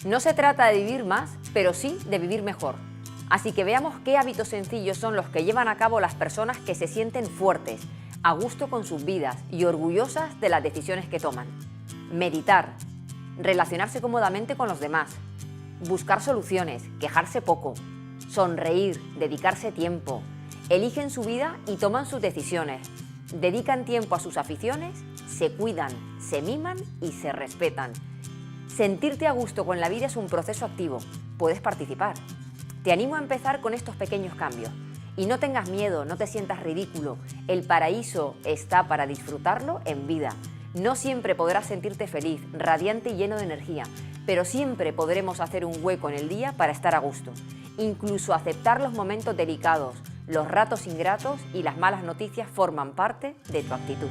No se trata de vivir más, pero sí de vivir mejor. Así que veamos qué hábitos sencillos son los que llevan a cabo las personas que se sienten fuertes, a gusto con sus vidas y orgullosas de las decisiones que toman. Meditar, relacionarse cómodamente con los demás, buscar soluciones, quejarse poco, sonreír, dedicarse tiempo, eligen su vida y toman sus decisiones, dedican tiempo a sus aficiones, se cuidan, se miman y se respetan. Sentirte a gusto con la vida es un proceso activo, puedes participar. Te animo a empezar con estos pequeños cambios. Y no tengas miedo, no te sientas ridículo. El paraíso está para disfrutarlo en vida. No siempre podrás sentirte feliz, radiante y lleno de energía, pero siempre podremos hacer un hueco en el día para estar a gusto. Incluso aceptar los momentos delicados, los ratos ingratos y las malas noticias forman parte de tu actitud.